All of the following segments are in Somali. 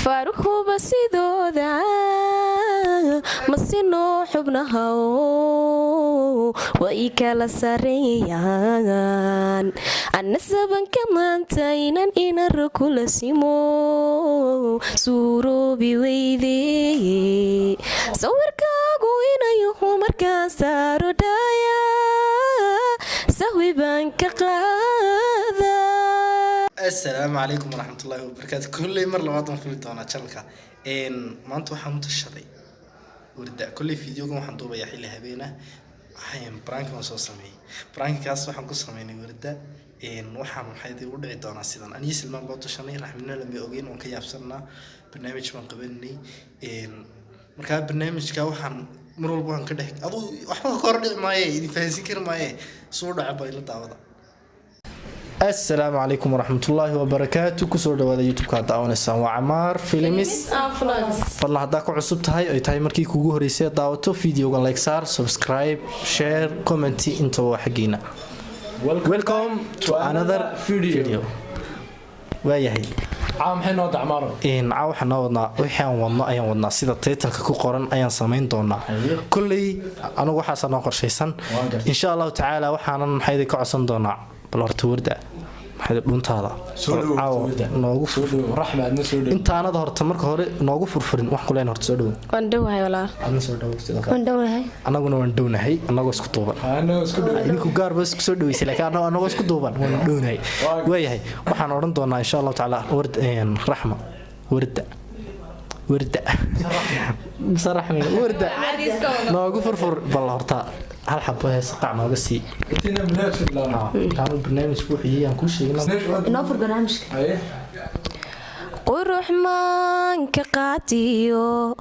faruhuba sidooda masinoo xubnahaw way kala sareeyaan anna sabanka maanta inan inara kula simo suuroobi weydeeye sawirkaagu inayuhu markaan saaro dhaaya sahwi baan ka qaada. السلام عليكم ورحمة الله وبركاته. كل مرة لبعض فيديوهاتنا channelka maanta waxaan u tashaday warda kulli fiidiyoga waxaan duubaya xilli habeena waxaan prank soo sameeyay prankkaas waxaan ku sameeynay warda waxaan maxay u dhici doonaa sidan aniga silmaan baa tashanay raxmina lama ogeyn oo ka yaabsanaa barnaamij baan qabanay marka barnaamijka waxaan mar walba aan ka dhahay adoo waxba ka hor dhici maayo idin fahansin kar maayo soo dhaca ila daawada. السلام عليكم ورحمة الله وبركاته. كسر دوالة يوتيوب كداون السلام وعمار فيلمس فالله هداك عصبت هاي أي تاي مركي كوجو ريسيت دعوته فيديو لايك صار سبسكرايب شير كومنتي انتوا حقينا. Welcome to another video. ويا هي عام حين وضع عمار عاو حنا وضنا وحين وضنا أيام وضنا سيدا تيتلك كقرن أيام سامين دونا كلي أنا وحاسة ناقر شيء إن شاء الله تعالى وحنا حيدي كعصن دونا بلورت ورده maxay dhuntaada noogu furfur raxma adna soo dhaw intaanad horta marka hore noogu furfurin wax kuleen horta soo dhaw waan dhawahay walaal adna soo dhaw waan dhawahay anaguna waan dhawnahay anagoo isku duuban idinku gaar bas isku soo dhaweysay laakiin anagoo isku duuban waan dhawnahay waayahay waxaan oran doonaa insha Allah taala raxma warda صراحة وردة نوقف فرفر بالله هرتا هل حبوا هي سقع ما قصي تينا بنات الله كانوا برنامج بوحي عن كل شيء نوفر برنامج قروح مانك قاتيو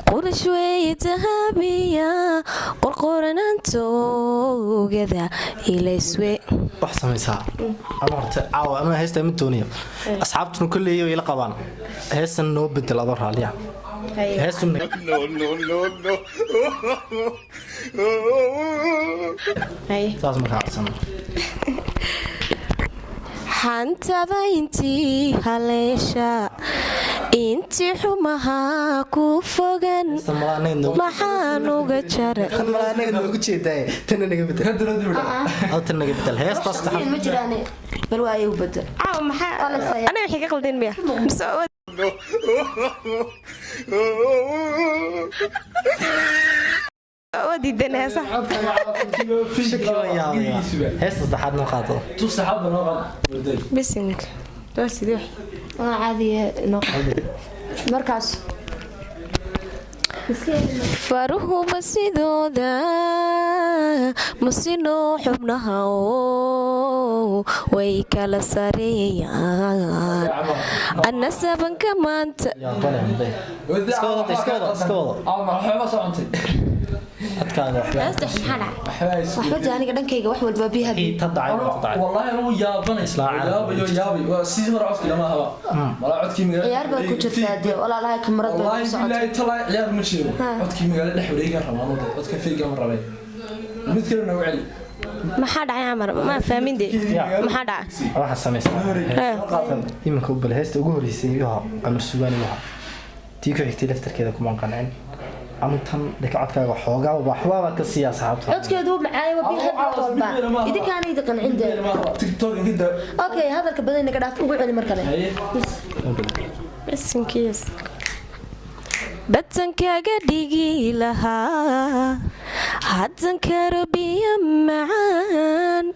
قول شوية تهابية قرقورن انتو كذا إلى سوي أحسن مساء أمرت عاو أنا هيستا من تونيو أصحابتنا كل يوم يلقبان هيستا نو بدل أضرها عليها هيستا نو هاي لازم أحسن xantada intii haleesha intii xumaha ku fogan maxaan uga jaray noogu jeeday tan naga bedel heestaas ma jiraan bal waa ay u bedel maxaa ana wixii ka qaldin miya وديدنا صح هسه صحاد نقاطه تو صحاب نقاط بسنك بس دي عادي نقاط مركز faruhu basidooda masino xubnaha way kala sareeyaan anna sabanka maanta waxba aniga dhankayga wax walba biha والله أنا يابني يابي وسيد مرة عفك لما هوا ولا عدك مقال عيار بقى كنت تساعد ولا لا كمرض والله بالله طلع عيار مشيو عدك مقال لحوريقا رمضان عدك فيقا مرة بي مثل نوعي maxaa dhacay amar ma fahmin de maxaa dhacay waxa sameeyay imanka u bal heesta ugu horeysay iyo qamar suugaan waxa tii ku xigtay laftarkeeda kuma qancin amutan dhakacadkaaga xoogaa waxba ka siyaasadeed codkeedu macaayo biha walba idinkaan idin qancinde tiktok inta okay hadalka badan inaga dhaaf ugu celi markale bas inkiis badsankaaga dhigi lahaa haddan karabiya macaan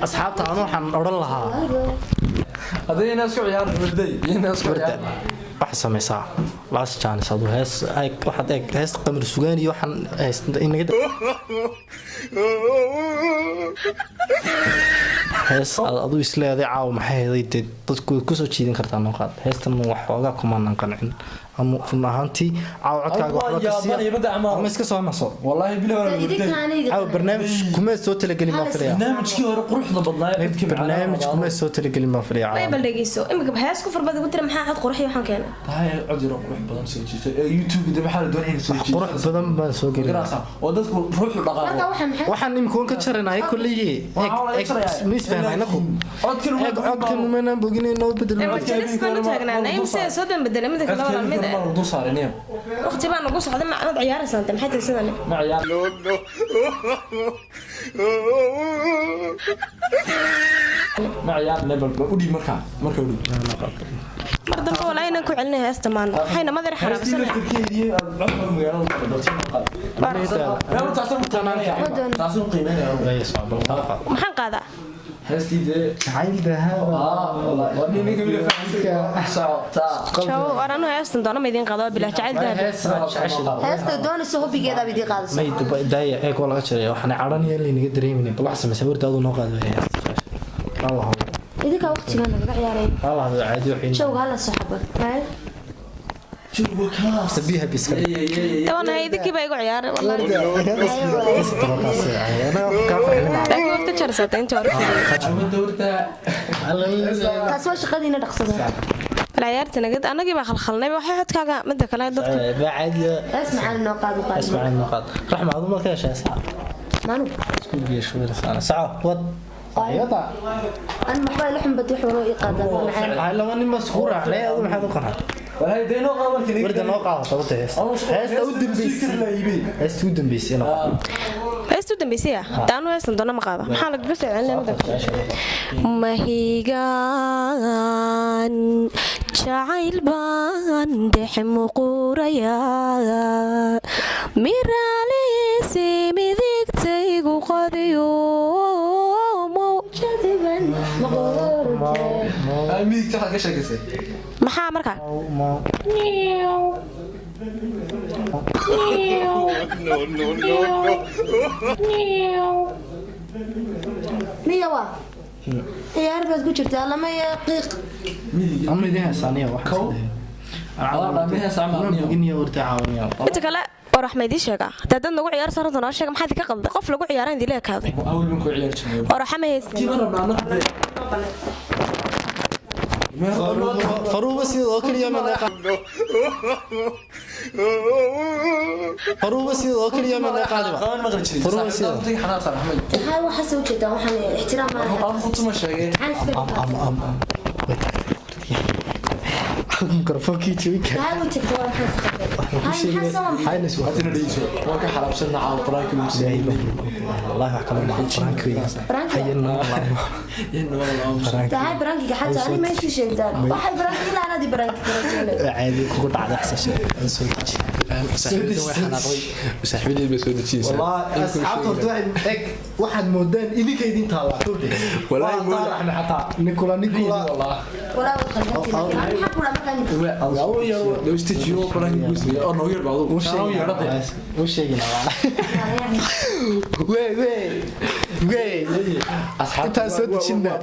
asxaabta aan waxaan oran lahaa hadayna soo ciyaar warday ina soo ciyaar wax sameeysa last chance adu hees ay waxaad eeg hees qamar sugaan iyo waxaan inaga hees adu isleeday caaw maxay heeday dadku ku soo jiidan kartaa noqad heestan wax xoogaa kuma qancin ama funaantii caaw codkaaga waxba ka siya ama iska soo naso wallahi bilaw warday caaw barnaamij kuma soo talagelin ma fariya barnaamijkii hore quruxda badnaa barnaamij kuma soo talagelin ma fariya way baldhageyso imika hees ku farbad ugu tira maxaa xad qurux iyo waxaan keenay tahay codiro qurux badan soo jiitay youtube dib waxa la doonayay soo jiitay qurux badan baan soo gelin oo dadku ruuxu dhaqaaqo waxaan imkoon ka jaranay kulliye mis inaku codkan codkan mana boginayno bedel jalis baan u taagnaanay imse soo dan bedelay mid kale wala mid du saarinayo waqti baan ugu socday macnad ciyaaraysan tan maxay tahay ma ciyaar ma ciyaar level u dhib marka u dhib mar dambe wala inaan ku celinay heesta maan waxayna madar xaraabsanay maxaan qaadaa شو أنا هاستن دانا ميدين قضاء بلا جعل ذهب heesta doonaysa hubbigeeda bidi qaadaysa may daaya ee koo laga jiray waxaan caranaya in laga dareemin bal wax samee sawirtaadu noo qaado Allah idinka waqtigan laga ciyaaray Allah caadi waxay showga hala saxaba sabiha biska طبعا هيدي كيف يقول عيار والله انا كافر لكن وقت جرسات انت عارف taas waa shaqadiina dhaqsada العيار تنقد انا جيب خلخلني waxay xadkaaga mid kale dadka بعد اسمع النقاط اسمع النقاط رحمه عظمه ما كاش اسعى مانو اسكو بيه شو انا ساعه ود ايوه انا محبا لحم بتوح ورو يقادا معانا لو اني مسخور عليه او ما حد قرح وهي دينو قابلتني ورد نو قاده صوت هيست ودن بيس انا هيست ودن بيس يا دانو هيست دونا ما قاده maxaa laga soo celinay mid mahigan jacayl baan dhexmo quraya miraalisi midigtaygu qadiyo mawjadiban midigta waxa ka sheekaysay maxaa markaa miyawa ciyaar baad ku jirtaa lama yaqiiq أمي ده ثانية واحدة inta kale oo raxmeedii sheega dadad lagu ciyaar saarto noo sheega maxaad ka qalday qof lagu ciyaaran idin leekaaday awal min ku ciyaar jiray oo raxmeeyay فروبة سيدو كل يوم فروبة سيدو كل يوم قاwan ma qarjin فروبة سيدو xanaaqsan Axmed maxaa waxa soo jeedaa waxaan ixtiraam ma aan khutuma sheegay ميكروفون كي تشوي هاي وتكتب هاي حسن هاي نسوي hadina dhigso waa ka xalaabsanaa caaw quraanka musayib والله أحكم لك فرانك فرانك حينا هاي برانكي حتى أنا ما يصير شيء ذا واحد برانكي لا أنا دي برانكي عادي كنت على أحسن شيء صاحبتي بس ودتيسا والله أصحابته واحد واحد مودان إذا كيدين طالع تودي والله احنا حتى نيكولا والله ولا وخلتني أنا حق ولا مكان لو استجيو قرانك بوسي او نو ير بعضو وش شيء وي اصحاب انت سود جنة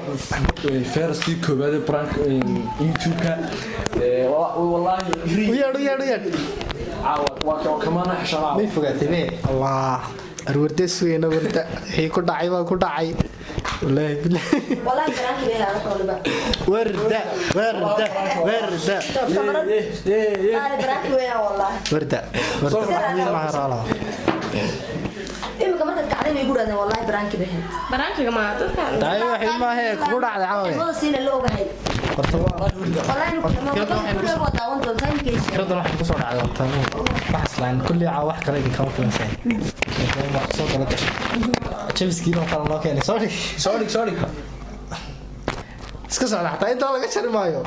فيرستي كوباد برانك يوتيوب كان والله ويا waa kamaana xashara ما فقعتي بيه الله الوردة سوينا وردة هي كل داعي ما كل داعي والله بالله والله برانكي بيها أنا وردة أنا برانكي بيها والله وردة ما رالا إيه كمان الكعدين يقول أنا والله برانكي بيها baraankiga ma dadka داعي واحد ما هي كل على عاوي والله سين اللي أوجهي والله إنه كل ما داون دون زين كيش كده راح نقصر على وقتها بحث لان كل واحد كان يجي كم في مساء صوت ولا شوف سكينه قال الله كان سوري iska socda xataa inta laga shari maayo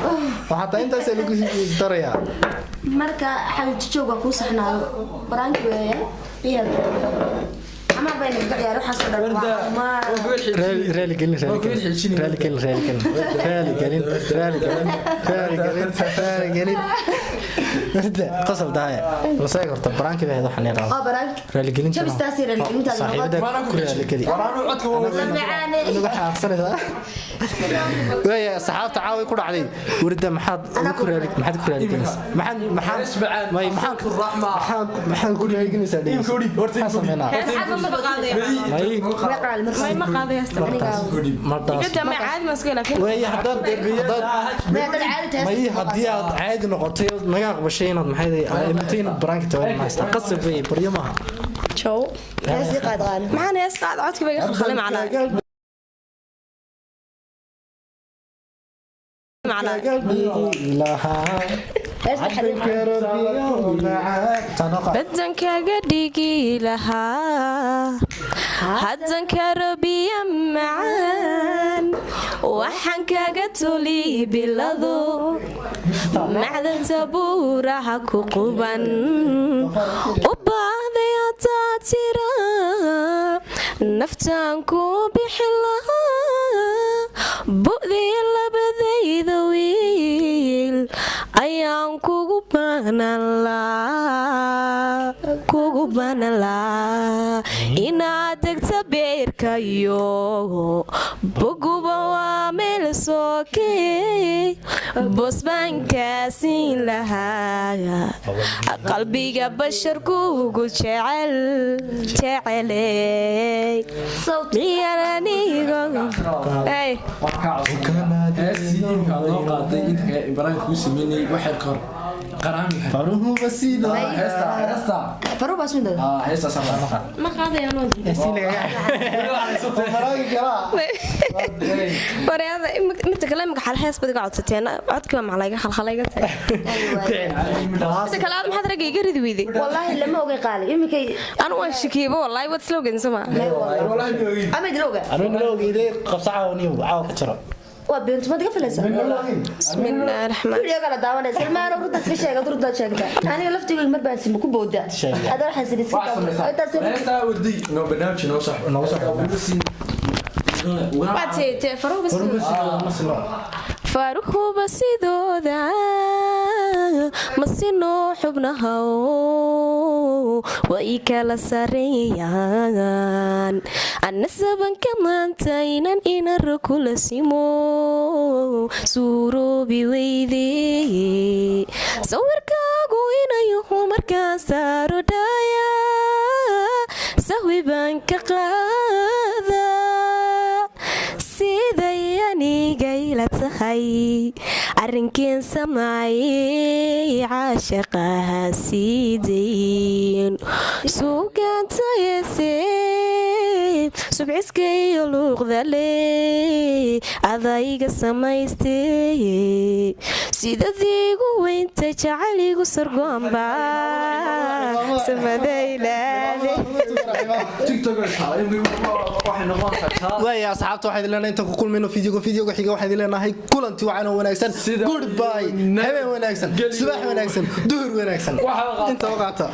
xataa intaas lagu sii daraya marka xal jooga ku saxnaado baraanki weeyaa iyo ama bayna ka ciyaar waxa soo dhaw ma رالي قليل قصب داية بس هيك قرطة برانك بهذا waxaan yiraahdaa برانك رالي قليل شوف استاسير اللي انت صاحبتك رالي قليل معاني anigu waxa aqsanaysa way saxaabta caawi ku dhacday warida maxaad ku raali maxaad ku raaliginaysaa horta sameynaa ما قاضي يستمر ما عاد مسكين لكن way hadad hadii aad caadi noqotay naga aqbashay inaad maxay aamintay inaad baraanka tahay ma istaa qasab way baryamaha شو يا سي قاد غانم معنا يسقط عودك بيقول خلي معنا badan kaga dhigi lahaa haddan karo biyo macaan waxaan kaga tuli bilado macdanta buuraha ku quban u baahday hataa tira naftaan ku bixi lahaa bu'dii labadayda wiil ayaan kugu baanan laa inaad degta beerkayo boguba waa meel sookey boos baan kaasiin lahaa qalbiga basharkuugu jeceley midta kale imika xal hees badiga codsateen codkiiba maclayga khalkhalayga tahay midta kale aad maxaad ragga iga ridi weyday wallaahi lama ogay qaali imikay anu waan shakiibo wallaahi wad isla ogeyn soma ama idin oga anu nala ogeyday qabsaca niyo caawa ka jiro waa beentumad ka filaysa bismillaahi raxmaan video kala daawanay salmaan urda iska sheegay urda sheegta aniga laftiga mar baan sim ku booda adaa xasan iska heesta wardi no barnaamij noo sax baatee faruhuba sidooda masino xubnaha way kala sareeyaan anna sabanka maanta inan inar kula simo suuroobi weydee sawirkaagu inayuhu markaan saaro dhaaya sahwi baan ka qaada siday anigayla tahay arrinkeen samaayey caashaqaha siidayn suugaantayeesee subciskaiyo luuqdale adayga samaystee sidadiigu weyntay jacaligu sargoomba samadaylaade waaya asxaabta waxaan idin leenahay inta ku kulmayno fiidiyoga xiga waxaan idin leenahay kulanti wacan oo wanaagsan goodbye habeen wanaagsan subax wanaagsan duhur wanaagsan inta waqaata